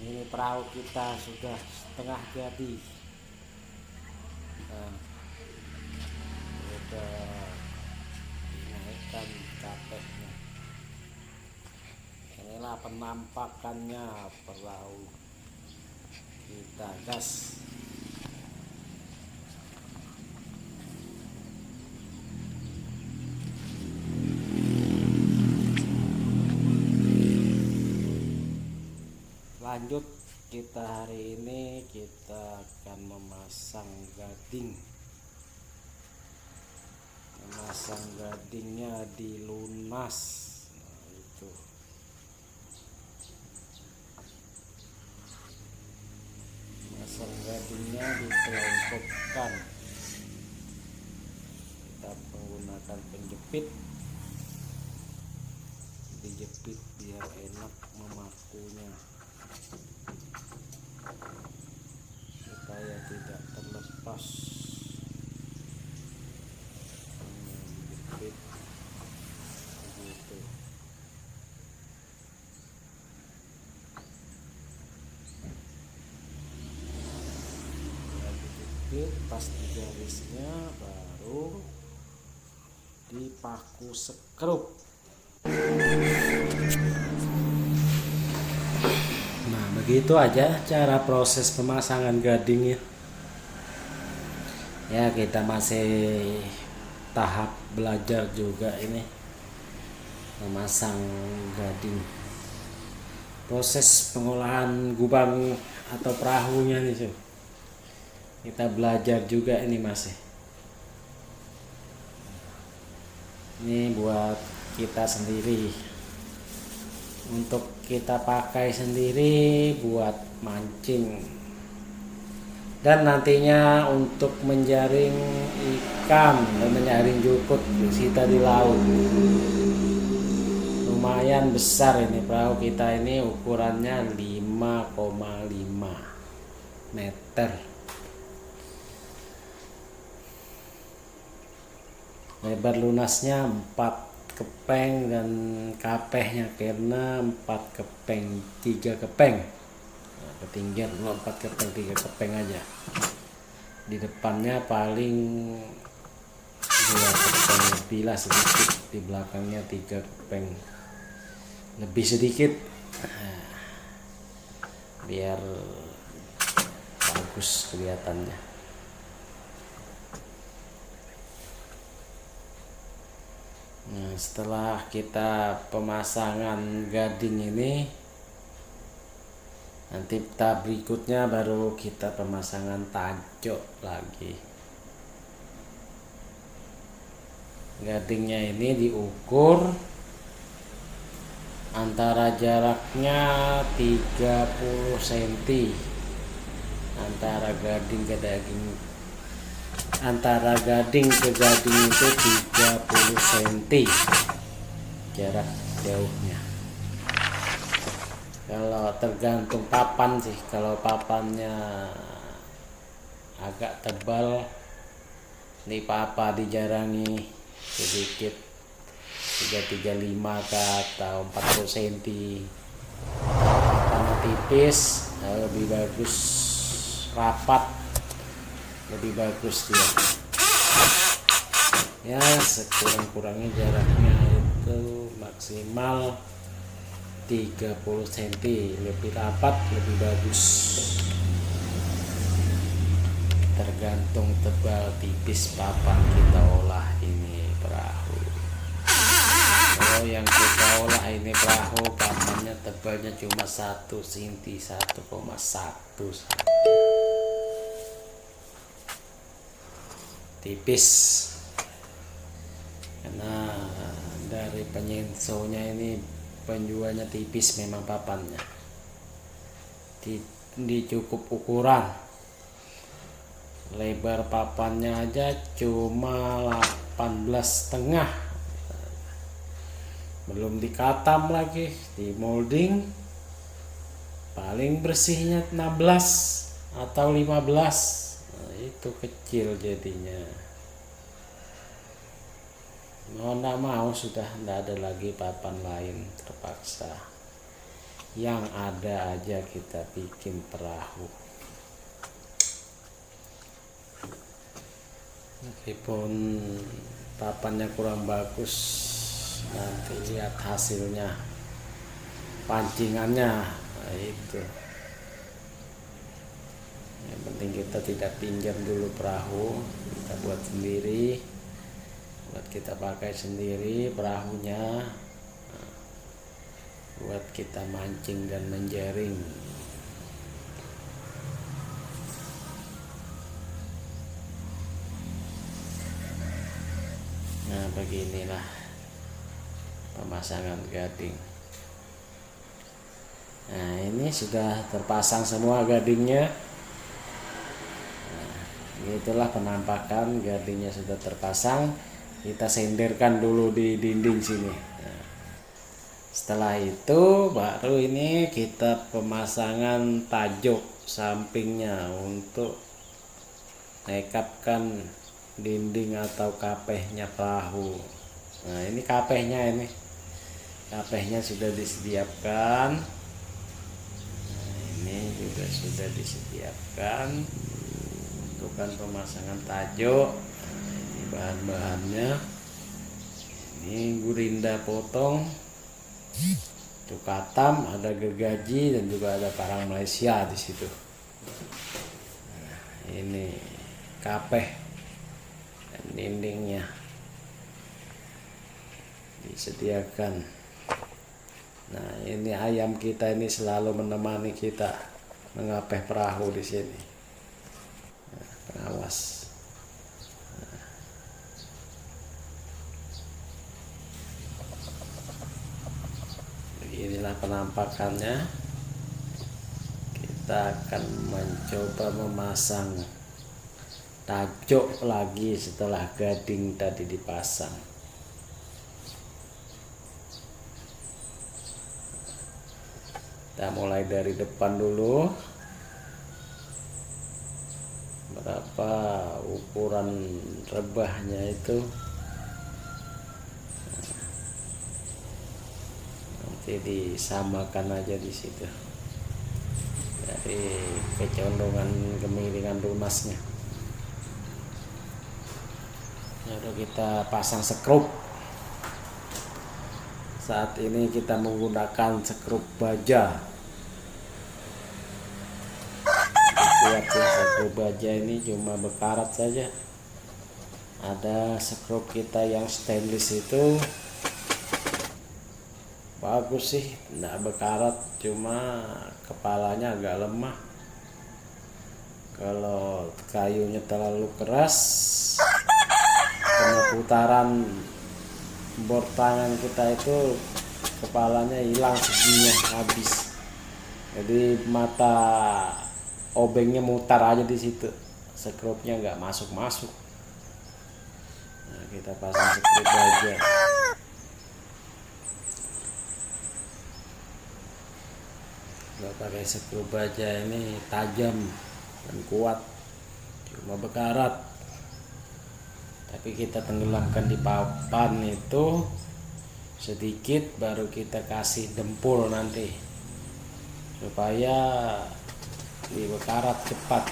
Ini perahu kita sudah setengah jadi. Nah, udah dinaikkan capeknya. Inilah penampakannya perahu kita, gas. Lanjut, kita hari ini kita akan memasang gading. Memasang gadingnya di lunas. Nah, itu. Memasang gadingnya dikelompokkan. Kita menggunakan penjepit. Dijepit biar enak memakunya, supaya tidak terlepas. Jepit begitu. Dijepit pas di garisnya, baru dipaku sekrup. Nah, begitu aja cara proses pemasangan gading ya. Ya, kita masih tahap belajar juga ini memasang gading. Proses pengolahan gubang atau perahunya nih, kita belajar juga ini masih. Ini buat kita sendiri, untuk kita pakai sendiri buat mancing, dan nantinya untuk menjaring ikan dan menjaring jukut kita di laut. Lumayan besar ini perahu kita, ini ukurannya 5,5 meter. Lebar lunasnya 4 kepeng dan kapehnya karena 4 kepeng 3 kepeng. Nah, ketinggian 4 kepeng 3 kepeng aja. Di depannya paling 2 kepeng lebih lah sedikit, di belakangnya 3 kepeng lebih sedikit. Nah, biar bagus kelihatannya. Nah, setelah kita pemasangan gading ini, nanti tahap berikutnya baru kita pemasangan tancuk lagi. Gadingnya ini diukur antara jaraknya 30 cm antara gading ke gading. Antara gading ke gading itu 30 cm jarak jauhnya. Kalau tergantung papan sih, kalau papannya agak tebal, ini papa dijarangi sedikit 335 ke atau 40 cm. Papannya tipis, lebih bagus rapat, lebih bagus dia. Ya, sekurang-kurangnya jaraknya itu maksimal 30 cm, lebih rapat lebih bagus, tergantung tebal tipis papan kita olah ini perahu. Kalau yang kita olah ini perahu, papannya tebalnya cuma 1 cm, 1,1 tipis, karena dari penyensonya ini penjualnya tipis memang papannya. Di cukup ukuran, lebar papannya aja cuma 18,5, belum dikatam lagi, di molding paling bersihnya 16 atau 15. Nah, itu kecil jadinya. Mau nggak mau sudah tidak ada lagi papan lain, terpaksa yang ada aja kita bikin perahu. Meskipun papannya kurang bagus, nanti lihat hasilnya, pancingannya. Nah, itu yang penting kita tidak pinjam dulu perahu, kita buat sendiri, buat kita pakai sendiri perahunya, buat kita mancing dan menjaring. Nah, beginilah pemasangan gading. Nah, ini sudah terpasang semua gadingnya. Nah, itulah penampakan gadingnya sudah terpasang. Kita senderkan dulu di dinding sini. Nah, setelah itu baru ini kita pemasangan tajuk sampingnya untuk nekapkan dinding atau kapehnya perahu. Nah, ini kapehnya, ini kapehnya sudah disediakan. Nah, ini juga sudah disediakan untuk pemasangan tajuk. Nah, ini bahan-bahannya, ini gurinda potong, cukatam, ada gergaji, dan juga ada parang Malaysia di situ. Nah, ini kapeh dan dindingnya disediakan. Nah, ini ayam kita ini selalu menemani kita mengapeh perahu di sini. Nah, pengawas. Nah. Beginilah penampakannya. Kita akan mencoba memasang tajuk lagi setelah gading tadi dipasang. Kita mulai dari depan dulu. Berapa ukuran rebahnya itu nanti disamakan aja di situ dari kecondongan kemiringan lunasnya. Lalu kita pasang skrup. Saat ini kita menggunakan skrup baja. Lihat ya, skrup baja ini cuma bekarat saja. Ada skrup kita yang stainless itu bagus sih, tidak bekarat, cuma kepalanya agak lemah. Kalau kayunya terlalu keras, putaran bor tangan kita itu kepalanya hilang, seginya habis. Jadi mata obengnya mutar aja di situ, skrupnya nggak masuk. Nah, kita pasang skrup aja. Kalau pakai skrup aja ini tajam dan kuat, cuma bekarat. Tapi kita tenggelamkan di papan itu sedikit, baru kita kasih dempul nanti supaya dibekarat cepat,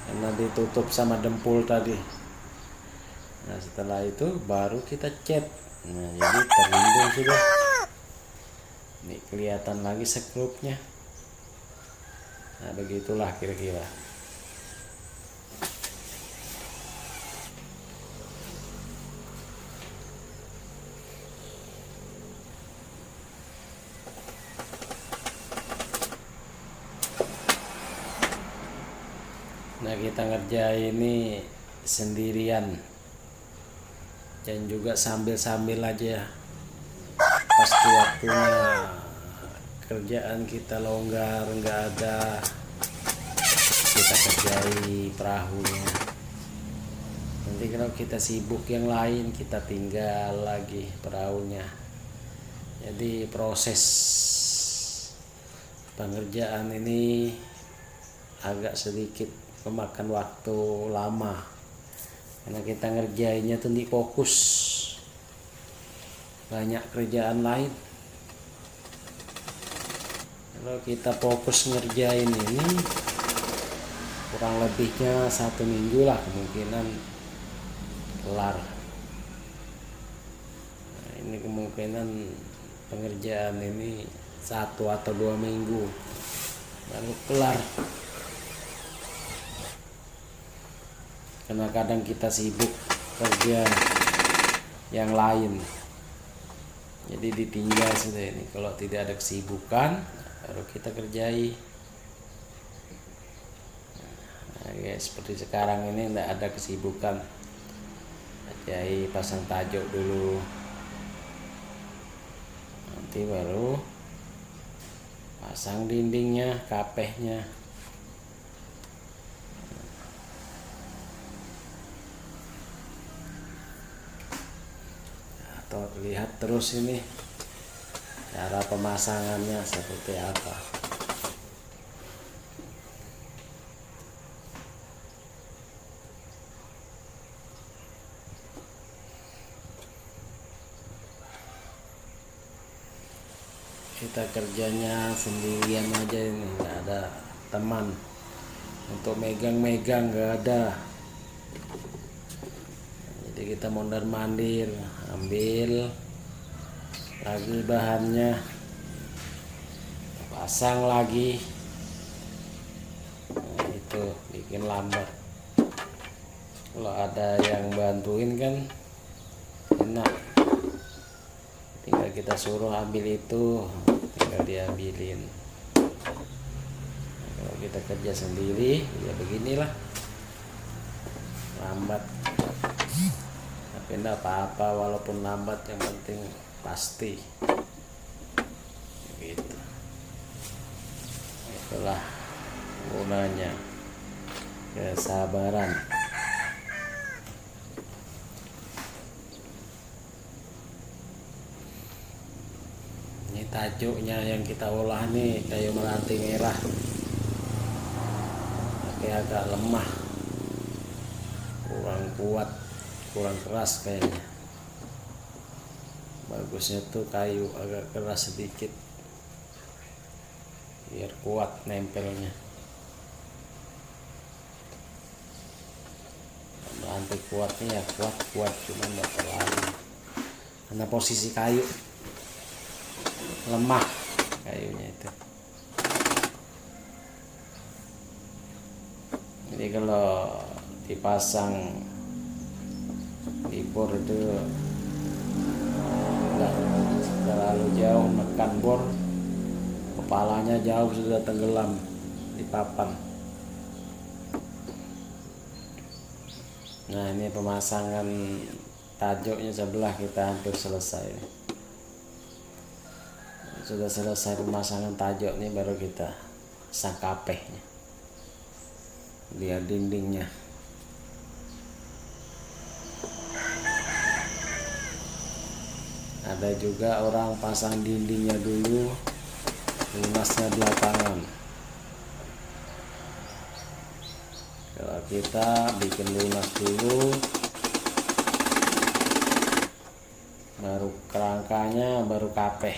karena ditutup sama dempul tadi. Nah, setelah itu baru kita cat. Nah, jadi terlindung sudah. Ini kelihatan lagi skrupnya. Nah, begitulah kira-kira. Nah, kita ngerjain ini sendirian dan juga sambil-sambil aja. Pasti waktunya kerjaan kita longgar, nggak ada, kita kerjai perahunya. Nanti kalau kita sibuk yang lain, kita tinggal lagi perahunya. Jadi proses pengerjaan ini agak sedikit memakan waktu lama, karena kita ngerjainnya tuh fokus, banyak kerjaan lain. Kalau kita fokus ngerjain ini kurang lebihnya 1 minggu lah kemungkinan kelar. Nah, ini kemungkinan pengerjaan ini 1 atau 2 minggu baru kelar, karena kadang kita sibuk kerja yang lain, jadi ditinggal sudah. Ini kalau tidak ada kesibukan baru kita kerjai. Nah, ya, seperti sekarang ini tidak ada kesibukan, kerjai pasang tajuk dulu, nanti baru pasang dindingnya, kapehnya. Atau lihat terus ini cara pemasangannya seperti apa. Kita kerjanya sendirian aja ini, nggak ada teman untuk megang-megang, nggak ada. Jadi kita mondar mandir, ambil lagi bahannya, pasang lagi. Nah, itu bikin lambat. Kalau ada yang bantuin kan enak, tinggal kita suruh ambil itu, tinggal diambilin. Nah, kalau kita kerja sendiri ya beginilah, lambat. Tapi enggak apa-apa walaupun lambat, yang penting pasti. Gitu. Itulah gunanya kesabaran. Ini tajuknya yang kita olah nih kayu meranti merah, tapi agak lemah, kurang kuat, kurang keras kayaknya. Bagusnya tuh kayu agak keras sedikit biar kuat nempelnya. Meranti kuatnya ya kuat cuman nggak terlalu, karena posisi kayu lemah kayunya itu. Jadi kalau dipasang di bor itu enggak terlalu jauh, menekan bor kepalanya jauh sudah tenggelam di papan. Nah, ini pemasangan tajuknya sebelah kita hampir selesai. Sudah selesai pemasangan tajuk nih, baru kita pasang kapehnya, lihat dindingnya. Ada juga orang pasang dindingnya dulu, lunasnya belakangan. Kalau kita bikin lunas dulu, baru kerangkanya, baru kapeh.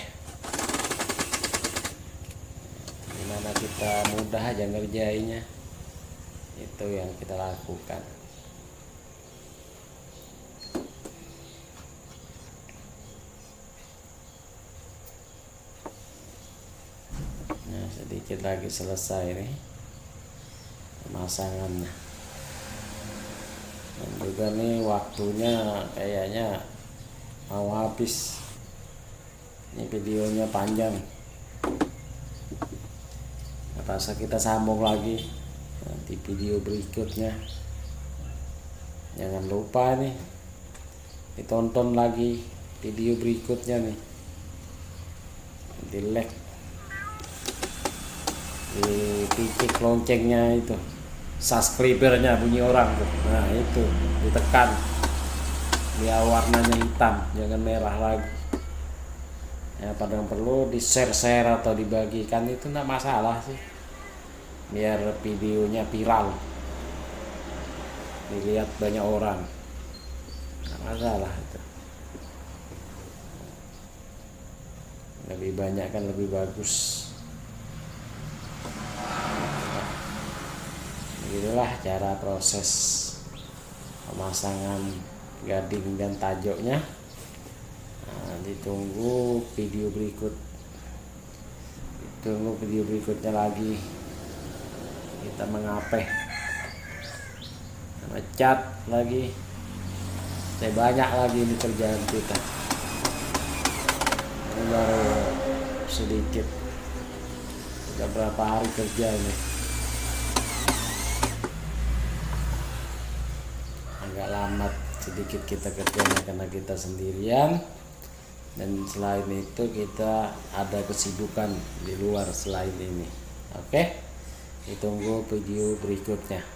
Gimana kita mudah aja ngerjainnya, itu yang kita lakukan. Nah, sedikit lagi selesai nih pemasangannya. Dan juga nih waktunya kayaknya mau habis. Ini videonya panjang, rasa kita sambung lagi nanti video berikutnya. Jangan lupa nih ditonton lagi video berikutnya nih, di like, dipicik loncengnya itu, subscribernya bunyi orang tuh. Nah, itu ditekan biar warnanya hitam, jangan merah lagi. Ya, pada yang perlu di share atau dibagikan itu enggak masalah sih, biar videonya viral, dilihat banyak orang, nggak masalah itu. Lebih banyak kan lebih bagus. inilah cara proses pemasangan gading dan tajoknya. Nah, ditunggu video berikutnya lagi. Kita mengapeh, ngecat lagi, banyak lagi ini kerjaan kita. Ini baru sedikit, udah berapa hari kerja ini. Agak lambat sedikit kita kerjanya karena kita sendirian, dan selain itu kita ada kesibukan di luar selain ini. Oke, ditunggu video berikutnya.